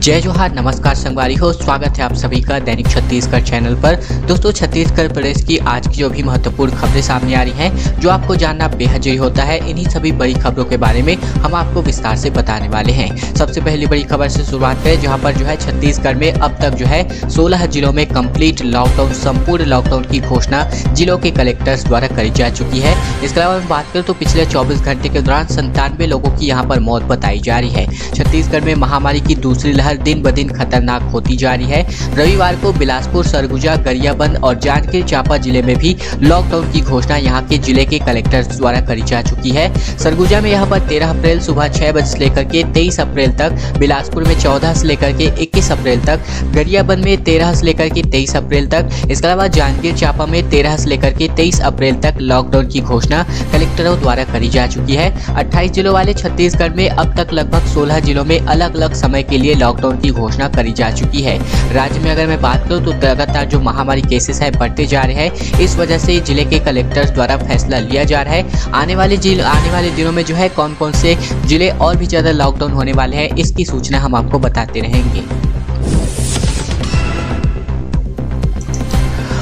जय जोहार, नमस्कार संगवारी हो। स्वागत है आप सभी का दैनिक छत्तीसगढ़ चैनल पर। दोस्तों, छत्तीसगढ़ प्रदेश की आज की जो भी महत्वपूर्ण खबरें सामने आ रही हैं, जो आपको जानना बेहद जरूरी होता है, इन्हीं सभी बड़ी खबरों के बारे में हम आपको विस्तार से बताने वाले हैं। सबसे पहली बड़ी खबर से शुरुआत करें, जहां पर जो है छत्तीसगढ़ में अब तक जो है 16 जिलों में कंप्लीट लॉकडाउन, संपूर्ण लॉकडाउन की घोषणा जिलों के कलेक्टर्स द्वारा करी जा चुकी है। इसके अलावा बात करें तो पिछले 24 घंटे के दौरान 97 लोगों की यहाँ पर मौत बताई जा रही है। छत्तीसगढ़ में महामारी की दूसरी लहर दिन ब दिन खतरनाक होती जा रही है। रविवार को बिलासपुर, सरगुजा, गरियाबंद और जांजगीर चांपा जिले में भी लॉकडाउन की घोषणा यहाँ के जिले के कलेक्टर्स द्वारा करी जा चुकी है। सरगुजा में यहाँ पर 13 अप्रैल सुबह 6 बजे से लेकर के 23 अप्रैल तक, बिलासपुर में 14 से लेकर के 21 अप्रैल तक, गरियाबंद में 13 से लेकर के 23 अप्रैल तक, इसके अलावा जांजगीर चांपा में 13 से लेकर के 23 अप्रैल तक लॉकडाउन की घोषणा कलेक्टरों द्वारा करी जा चुकी है। 28 जिलों वाले छत्तीसगढ़ में अब तक लगभग 16 जिलों में अलग अलग समय के लिए लॉकडाउन की घोषणा करी जा चुकी है। राज्य में अगर मैं बात करूं तो लगातार जो महामारी केसेस है बढ़ते जा रहे हैं। इस वजह से जिले के कलेक्टर्स द्वारा फैसला लिया जा रहा है। आने वाले दिनों में जो है कौन कौन से जिले और भी ज्यादा लॉकडाउन होने वाले हैं, इसकी सूचना हम आपको बताते रहेंगे।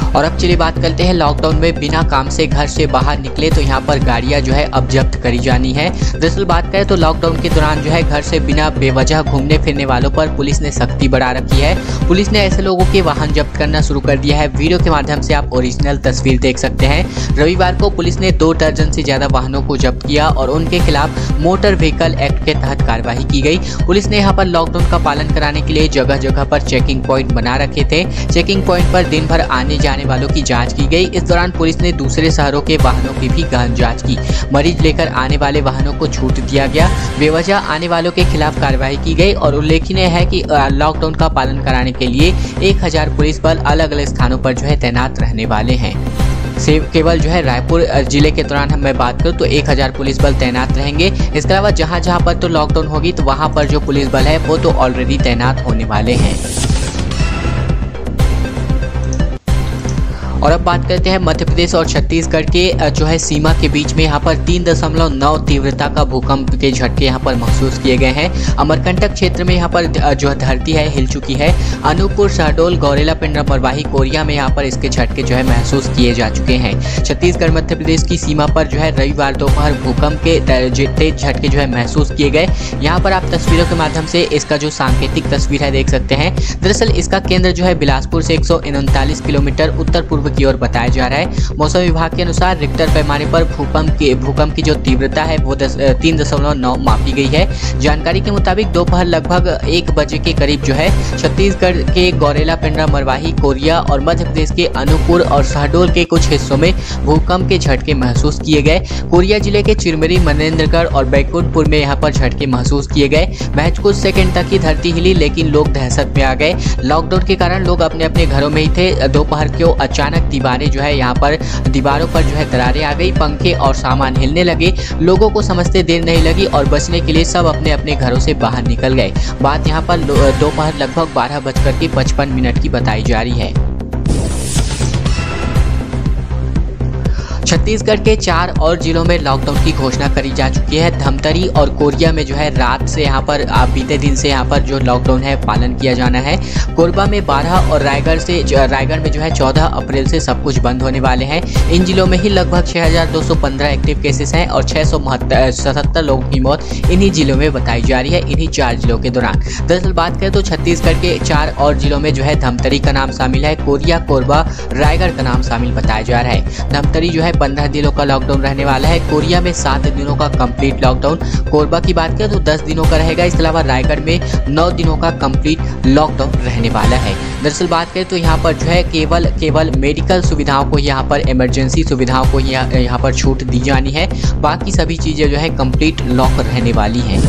और अब चलिए बात करते हैं लॉकडाउन में बिना काम से घर से बाहर निकले तो यहाँ पर गाड़ियाँ जो है अब जब्त करी जानी है। दरअसल बात करें तो लॉकडाउन के दौरान जो है घर से बिना बेवजह घूमने फिरने वालों पर पुलिस ने सख्ती बढ़ा रखी है। पुलिस ने ऐसे लोगों के वाहन जब्त करना शुरू कर दिया है। वीडियो के माध्यम से आप ओरिजिनल तस्वीर देख सकते हैं। रविवार को पुलिस ने 2 दर्जन से ज्यादा वाहनों को जब्त किया और उनके खिलाफ मोटर व्हीकल एक्ट के तहत कार्रवाई की गई। पुलिस ने यहाँ पर लॉकडाउन का पालन कराने के लिए जगह जगह पर चेकिंग पॉइंट बना रखे थे। चेकिंग पॉइंट पर दिन भर आने जाने वालों की जांच की गई। इस दौरान पुलिस ने दूसरे शहरों के वाहनों की भी गहन जांच की। मरीज लेकर आने वाले वाहनों को छूट दिया गया। बेवजह आने वालों के खिलाफ कार्रवाई की गई और उल्लेखनीय है कि लॉकडाउन का पालन कराने के लिए 1000 पुलिस बल अलग अलग स्थानों पर जो है तैनात रहने वाले हैं। केवल जो है रायपुर जिले के दौरान हम मैं बात करूं तो 1000 पुलिस बल तैनात रहेंगे। इसके अलावा जहां जहां पर तो लॉकडाउन होगी तो वहां पर जो पुलिस बल है वो तो ऑलरेडी तैनात होने वाले हैं। और अब बात करते हैं मध्य प्रदेश और छत्तीसगढ़ के जो है सीमा के बीच में यहाँ पर 3.9 तीव्रता का भूकंप के झटके यहाँ पर महसूस किए गए हैं। अमरकंटक क्षेत्र में यहाँ पर जो धरती है हिल चुकी है। अनूपपुर, शहडोल, गौरेला, पिंडरा, मरवाही, कोरिया में यहाँ पर इसके झटके जो है महसूस किए जा चुके हैं। छत्तीसगढ़ मध्य प्रदेश की सीमा पर जो है रविवार दोपहर भूकंप के तेज झटके जो है महसूस किए गए। यहाँ पर आप तस्वीरों के माध्यम से इसका जो सांकेतिक तस्वीर है देख सकते हैं। दरअसल इसका केंद्र जो है बिलासपुर से 139 किलोमीटर उत्तर पूर्व की ओर बताया जा रहा है। मौसम विभाग के अनुसार रिक्टर पैमाने पर भूकंप की जो तीव्रता है वो 3.9 मापी गई है। जानकारी के मुताबिक दोपहर लगभग 1 बजे के करीब जो है छत्तीसगढ़ के गौरेला, पिंडरा, मरवाही, कोरिया और मध्य प्रदेश के अनूपपुर और शहडोल के कुछ हिस्सों में भूकंप के झटके महसूस किए गए। कोरिया जिले के चिरमिरी, मनेन्द्रगढ़ और बैकुंठपुर में यहाँ पर झटके महसूस किए गए। महज कुछ सेकंड तक ही धरती हिली, लेकिन लोग दहशत में आ गए। लॉकडाउन के कारण लोग अपने अपने घरों में ही थे। दोपहर को अचानक दीवारें जो है यहाँ पर दीवारों पर जो है दरारें आ गई, पंखे और सामान हिलने लगे। लोगों को समझते देर नहीं लगी और बचने के लिए सब अपने अपने घरों से बाहर निकल गए। बात यहाँ पर दोपहर लगभग 12:55 की बताई जा रही है। छत्तीसगढ़ के 4 और जिलों में लॉकडाउन की घोषणा करी जा चुकी है। धमतरी और कोरिया में जो है रात से यहाँ पर बीते दिन से यहाँ पर जो लॉकडाउन है पालन किया जाना है। कोरबा में 12 और रायगढ़ में जो है 14 अप्रैल से सब कुछ बंद होने वाले हैं। इन जिलों में ही लगभग 6215 एक्टिव केसेस हैं और 677 लोगों की मौत इन्हीं जिलों में बताई जा रही है, इन्हीं 4 जिलों के दौरान। दरअसल बात करें तो छत्तीसगढ़ के 4 और जिलों में जो है धमतरी का नाम शामिल है। कोरिया, कोरबा, रायगढ़ का नाम शामिल बताया जा रहा है। धमतरी जो है 15 दिनों का लॉकडाउन रहने वाला है। कोरिया में 7 दिनों का कंप्लीट लॉकडाउन। कोरबा की बात करें तो 10 दिनों का रहेगा। इसके अलावा रायगढ़ में 9 दिनों का कंप्लीट लॉकडाउन रहने वाला है। दरअसल बात करें तो यहाँ पर जो है केवल मेडिकल सुविधाओं को, यहाँ पर इमरजेंसी सुविधाओं को यहाँ पर छूट दी जानी है। बाकी सभी चीजें जो है कंप्लीट लॉक रहने वाली हैं।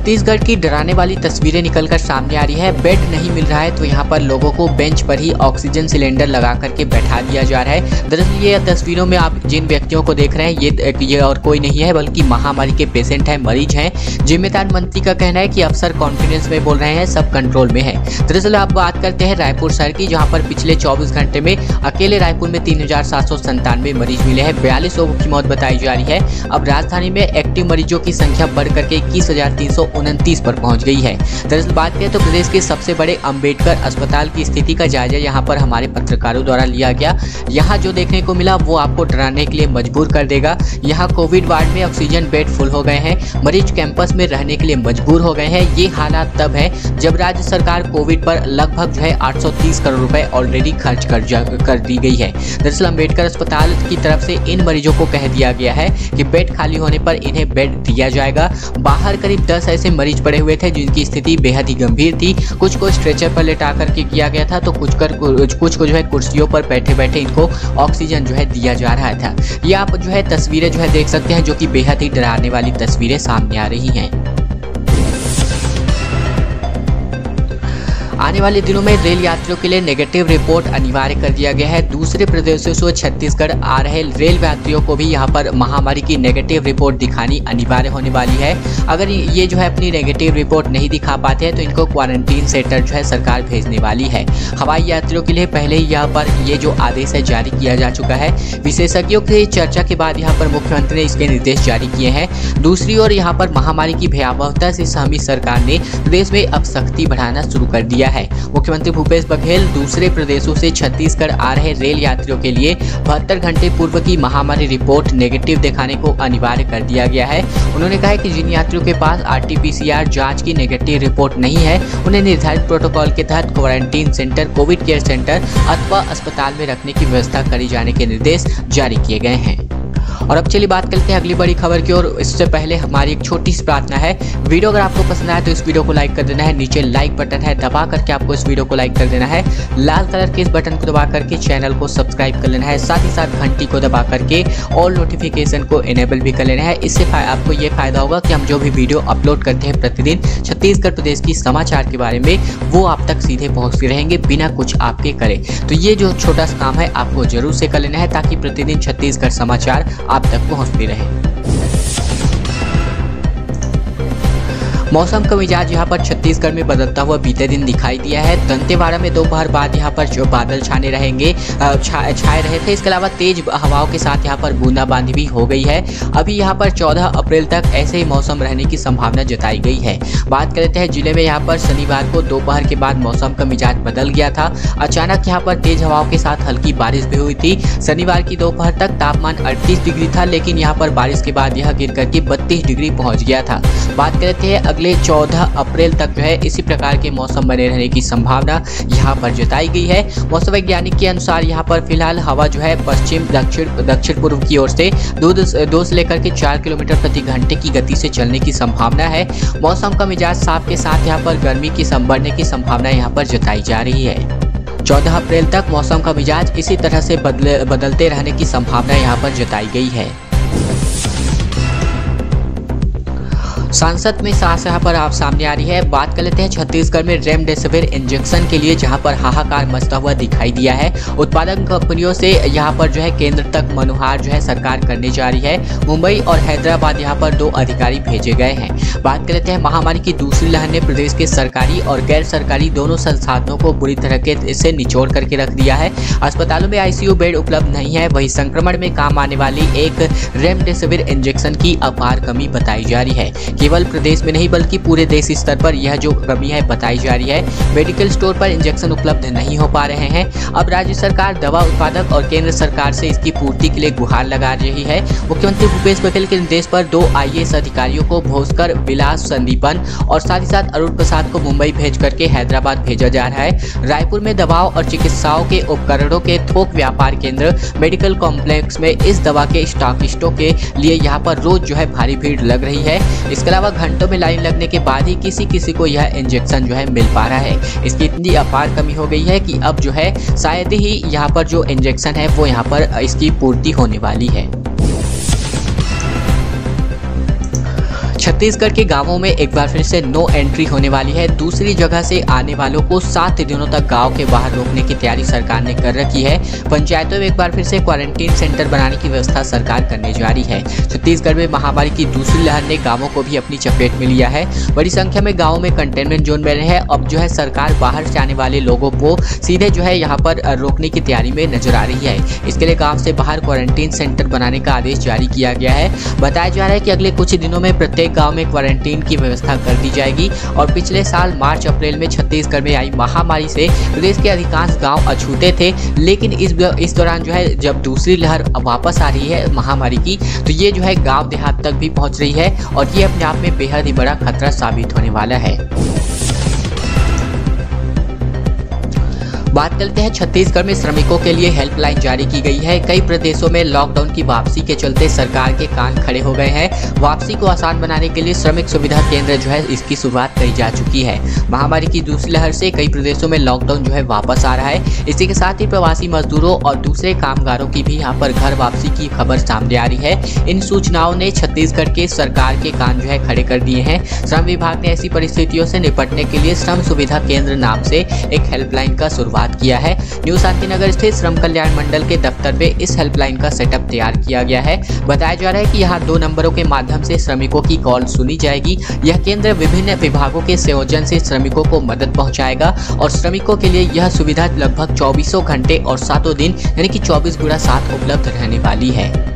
छत्तीसगढ़ की डराने वाली तस्वीरें निकलकर सामने आ रही है। बेड नहीं मिल रहा है तो यहाँ पर लोगों को बेंच पर ही ऑक्सीजन सिलेंडर लगा करके बैठा दिया जा रहा है। दरअसल ये तस्वीरों में आप जिन व्यक्तियों को देख रहे हैं ये और कोई नहीं है बल्कि महामारी के पेशेंट हैं, मरीज हैं। जिम्मेदार मंत्री का कहना है कि अफसर कॉन्फिडेंस में बोल रहे हैं, सब कंट्रोल में है। दरअसल आप बात करते हैं रायपुर शहर की, जहाँ पर पिछले 24 घंटे में अकेले रायपुर में 3797 मरीज मिले हैं। 42 लोगों की मौत बताई जा रही है। अब राजधानी में एक्टिव मरीजों की संख्या बढ़ करके 21,329 पर पहुंच गई है। दरअसल बात करें तो प्रदेश के सबसे बड़े अंबेडकर अस्पताल की स्थिति का जायजा यहां पर हमारे पत्रकारों द्वारा लिया गया। यहां जो देखने को मिला वो आपको डराने के लिए मजबूर कर देगा। यहां कोविड वार्ड में ऑक्सीजन बेड फुल हो गए हैं, मरीज कैंपस में रहने के लिए मजबूर हो गए हैं। ये हालात तब है जब राज्य सरकार कोविड पर लगभग जो है 830 करोड़ रुपए ऑलरेडी खर्च कर दी गई है। दरअसल अंबेडकर अस्पताल की तरफ से इन मरीजों को कह दिया गया है कि बेड खाली होने पर इन्हें बेड दिया जाएगा। बाहर करीब 10 ऐसे मरीज पड़े हुए थे जिनकी स्थिति बेहद ही गंभीर थी। कुछ को स्ट्रेचर पर लेटा करके किया गया था तो कुछ को जो है कुर्सियों पर बैठे बैठे इनको ऑक्सीजन जो है दिया जा रहा था। ये आप जो है तस्वीरें जो है देख सकते हैं, जो कि बेहद ही डराने वाली तस्वीरें सामने आ रही हैं। आने वाले दिनों में रेल यात्रियों के लिए नेगेटिव रिपोर्ट अनिवार्य कर दिया गया है। दूसरे प्रदेशों से छत्तीसगढ़ आ रहे रेल यात्रियों को भी यहां पर महामारी की नेगेटिव रिपोर्ट दिखानी अनिवार्य होने वाली है। अगर ये जो है अपनी नेगेटिव रिपोर्ट नहीं दिखा पाते हैं तो इनको क्वारंटीन सेंटर जो है सरकार भेजने वाली है। हवाई यात्रियों के लिए पहले ही यहाँ पर ये जो आदेश है जारी किया जा चुका है। विशेषज्ञों की चर्चा के बाद यहाँ पर मुख्यमंत्री ने इसके निर्देश जारी किए हैं। दूसरी ओर यहाँ पर महामारी की भयावहता से सहमी सरकार ने प्रदेश में अब सख्ती बढ़ाना शुरू कर दिया है। मुख्यमंत्री भूपेश बघेल दूसरे प्रदेशों से छत्तीसगढ़ आ रहे रेल यात्रियों के लिए 72 घंटे पूर्व की महामारी रिपोर्ट नेगेटिव दिखाने को अनिवार्य कर दिया गया है। उन्होंने कहा है कि जिन यात्रियों के पास RT-PCR जांच की नेगेटिव रिपोर्ट नहीं है उन्हें निर्धारित प्रोटोकॉल के तहत quarantine centre, Covid care centre अथवा अस्पताल में रखने की व्यवस्था करी जाने के निर्देश जारी किए गए हैं। और अब चलिए बात करते हैं अगली बड़ी खबर की ओर। इससे पहले हमारी एक छोटी सी प्रार्थना है, वीडियो अगर आपको पसंद आए तो इस वीडियो को लाइक कर देना है। नीचे लाइक बटन है, दबा करके आपको इस वीडियो को लाइक कर देना है। लाल कलर के इस बटन को दबा करके चैनल को सब्सक्राइब कर लेना है। साथ ही साथ घंटी को दबा करके ऑल नोटिफिकेशन को इनेबल भी कर लेना है। इससे आपको ये फायदा होगा कि हम जो भी वीडियो अपलोड करते हैं प्रतिदिन छत्तीसगढ़ प्रदेश की समाचार के बारे में, वो आप तक सीधे पहुँचते रहेंगे बिना कुछ आपके करे। तो ये जो छोटा सा काम है आपको जरूर से कर लेना है ताकि प्रतिदिन छत्तीसगढ़ समाचार आप तक पहुंचती रहे। मौसम का मिजाज यहाँ पर छत्तीसगढ़ में बदलता हुआ बीते दिन दिखाई दिया है। दंतेवाड़ा में दोपहर बाद यहाँ पर जो बादल छाए रहे थे। इसके अलावा तेज हवाओं के साथ यहाँ पर बूंदाबांदी भी हो गई है। अभी यहाँ पर 14 अप्रैल तक ऐसे ही मौसम रहने की संभावना जताई गई है। बात करते हैं जिले में यहाँ पर शनिवार को दोपहर के बाद मौसम का मिजाज बदल गया था। अचानक यहाँ पर तेज हवाओं के साथ हल्की बारिश भी हुई थी। शनिवार की दोपहर तक तापमान 38 डिग्री था, लेकिन यहाँ पर बारिश के बाद यह गिर करके 32 डिग्री पहुँच गया था। बात करते हैं अगले 14 अप्रैल तक जो है इसी प्रकार के मौसम बने रहने की संभावना यहाँ पर जताई गई है। मौसम वैज्ञानिक के अनुसार यहाँ पर फिलहाल हवा जो है पश्चिम दक्षिण पूर्व की ओर से 2 से लेकर के 4 किलोमीटर प्रति घंटे की गति से चलने की संभावना है। मौसम का मिजाज साफ के साथ यहाँ पर गर्मी की बढ़ने की संभावना यहाँ पर जताई जा रही है। 14 अप्रैल तक मौसम का मिजाज इसी तरह से बदलते रहने की संभावना यहाँ पर जताई गई है। सांसद में सास यहाँ पर आप सामने आ रही है। बात कर लेते हैं छत्तीसगढ़ में रेमडेसिविर इंजेक्शन के लिए जहां पर हाहाकार मचता हुआ दिखाई दिया है। उत्पादक कंपनियों से यहां पर जो है केंद्र तक मनुहार जो है सरकार करने जा रही है। मुंबई और हैदराबाद यहां पर 2 अधिकारी भेजे गए हैं। बात कर लेते हैं महामारी की दूसरी लहर ने प्रदेश के सरकारी और गैर सरकारी दोनों संसाधनों को बुरी तरह से निचोड़ करके रख दिया है। अस्पतालों में ICU बेड उपलब्ध नहीं है, वही संक्रमण में काम आने वाली एक रेमडेसिविर इंजेक्शन की अपार कमी बताई जा रही है। केवल प्रदेश में नहीं बल्कि पूरे देश स्तर पर यह जो कमी है बताई जा रही है। मेडिकल स्टोर पर इंजेक्शन उपलब्ध नहीं हो पा रहे हैं। अब राज्य सरकार दवा उत्पादक और केंद्र सरकार से इसकी पूर्ति के लिए गुहार लगा रही है। मुख्यमंत्री भूपेश बघेल के निर्देश पर 2 IAS अधिकारियों को भोसकर, विलास, संदीपन और साथ ही साथ अरुण प्रसाद को मुंबई भेज करके हैदराबाद भेजा जा रहा है। रायपुर में दवाओं और चिकित्साओं के उपकरणों के थोक व्यापार केंद्र मेडिकल कॉम्प्लेक्स में इस दवा के स्टॉकिस्टों के लिए यहाँ पर रोज जो है भारी भीड़ लग रही है। इसके अलावा घंटों में लाइन लगने के बाद ही किसी को यह इंजेक्शन जो है मिल पा रहा है। इसकी इतनी अपार कमी हो गई है कि अब जो है शायद ही यहाँ पर जो इंजेक्शन है वो यहाँ पर इसकी पूर्ति होने वाली है। छत्तीसगढ़ के गांवों में एक बार फिर से नो एंट्री होने वाली है। दूसरी जगह से आने वालों को 7 दिनों तक गांव के बाहर रोकने की तैयारी सरकार ने कर रखी है। पंचायतों में एक बार फिर से क्वारंटीन सेंटर बनाने की व्यवस्था सरकार करने जा रही है। छत्तीसगढ़ में महामारी की दूसरी लहर ने गांवों को भी अपनी चपेट में लिया है। बड़ी संख्या में गाँवों में कंटेनमेंट जोन बने हैं। अब जो है सरकार बाहर से आने वाले लोगों को सीधे जो है यहाँ पर रोकने की तैयारी में नजर आ रही है। इसके लिए गाँव से बाहर क्वारंटीन सेंटर बनाने का आदेश जारी किया गया है। बताया जा रहा है कि अगले कुछ दिनों में प्रत्येक गांव में क्वारंटीन की व्यवस्था कर दी जाएगी। और पिछले साल मार्च अप्रैल में छत्तीसगढ़ में आई महामारी से प्रदेश के अधिकांश गांव अछूते थे, लेकिन इस दौरान जो है जब दूसरी लहर वापस आ रही है महामारी की, तो ये जो है गांव देहात तक भी पहुंच रही है और ये अपने आप में बेहद ही बड़ा खतरा साबित होने वाला है। बात करते हैं छत्तीसगढ़ में श्रमिकों के लिए हेल्पलाइन जारी की गई है। कई प्रदेशों में लॉकडाउन की वापसी के चलते सरकार के कान खड़े हो गए हैं। वापसी को आसान बनाने के लिए श्रमिक सुविधा केंद्र जो है इसकी शुरुआत करी जा चुकी है। महामारी की दूसरी लहर से कई प्रदेशों में लॉकडाउन जो है वापस आ रहा है। इसी के साथ ही प्रवासी मजदूरों और दूसरे कामगारों की भी यहाँ पर घर वापसी की खबर सामने आ रही है। इन सूचनाओं ने छत्तीसगढ़ के सरकार के कान जो है खड़े कर दिए हैं। श्रम विभाग ने ऐसी परिस्थितियों से निपटने के लिए श्रम सुविधा केंद्र नाम से एक हेल्पलाइन का शुरुआत किया है। न्यू शांतिनगर स्थित श्रम कल्याण मंडल के दफ्तर पे इस हेल्पलाइन का सेटअप तैयार किया गया है। बताया जा रहा है कि यहाँ 2 नंबरों के माध्यम से श्रमिकों की कॉल सुनी जाएगी। यह केंद्र विभिन्न विभागों के संयोजन से श्रमिकों को मदद पहुंचाएगा और श्रमिकों के लिए यह सुविधा लगभग 24 घंटे और 7 दिन यानी कि 24x7 उपलब्ध रहने वाली है।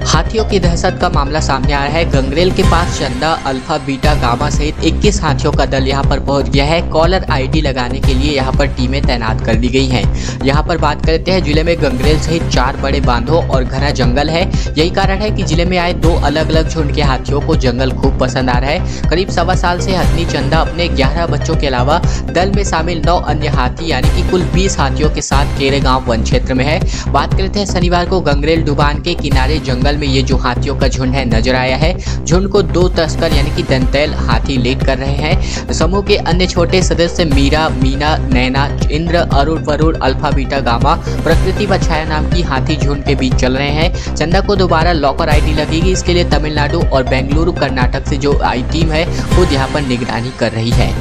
हाथियों की दहशत का मामला सामने आ रहा है। गंगरेल के पास चंदा, अल्फा, बीटा, गामा सहित 21 हाथियों का दल यहां पर पहुंच गया है। कॉलर आईडी लगाने के लिए यहां पर टीमें तैनात कर दी गई हैं। यहां पर बात करते हैं, जिले में गंगरेल सहित 4 बड़े बांधों और घना जंगल है। यही कारण है कि जिले में आए 2 अलग अलग झुंड के हाथियों को जंगल खूब पसंद आ रहा है। करीब 1.25 साल से हथनी चंदा अपने 11 बच्चों के अलावा दल में शामिल 9 अन्य हाथी यानी कि कुल 20 हाथियों के साथ केरेगांव वन क्षेत्र में है। बात करते हैं, शनिवार को गंगरेल डुबान के किनारे जंगल में ये जो हाथियों का झुंड है नजर आया है। झुंड को 2 तस्कर यानी कि दंतैल हाथी लीड कर रहे हैं। समूह के अन्य छोटे सदस्य Meera, Meena, Naina, Indra, Arun, Varun, alpha, beta, gamma, Prakriti व छाया नाम की हाथी झुंड के बीच चल रहे हैं। चंदा को दोबारा लॉकर आईडी लगेगी। इसके लिए तमिलनाडु और बेंगलुरु कर्नाटक से जो आई टीम है खुद यहाँ पर निगरानी कर रही है।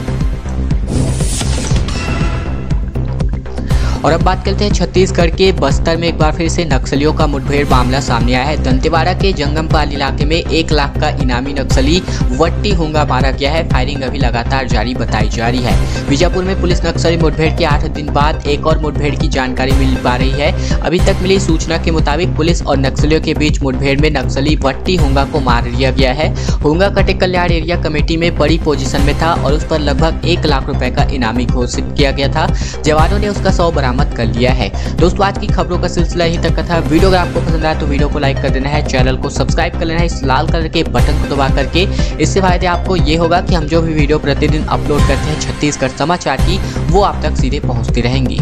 और अब बात करते हैं छत्तीसगढ़ के बस्तर में एक बार फिर से नक्सलियों का मुठभेड़ मामला सामने आया है। दंतेवाड़ा के जंगमपाल इलाके में 1 लाख का इनामी नक्सली वट्टी हुंगा मारा गया है। फायरिंग अभी लगातार जारी बताई जा रही है। बीजापुर में पुलिस नक्सली मुठभेड़ के 8 दिन बाद एक और मुठभेड़ की जानकारी मिल पा रही है। अभी तक मिली सूचना के मुताबिक पुलिस और नक्सलियों के बीच मुठभेड़ में नक्सली वट्टी हुंगा को मार दिया गया है। हुंगा कटेक कल्याण एरिया कमेटी में बड़ी पोजीशन में था और उस पर लगभग 1 लाख रुपए का इनामी घोषित किया गया था। जवानों ने उसका 100 बरामद कर लिया है। दोस्तों, आज की खबरों का सिलसिला यहीं तक का था। वीडियो अगर आपको पसंद आया तो वीडियो को लाइक कर देना है, चैनल को सब्सक्राइब कर लेना है इस लाल कलर के बटन को दबा करके। इससे फायदे आपको ये होगा कि हम जो भी वीडियो प्रतिदिन अपलोड करते हैं छत्तीसगढ़ समाचार की, वो आप तक सीधे पहुंचती रहेंगी।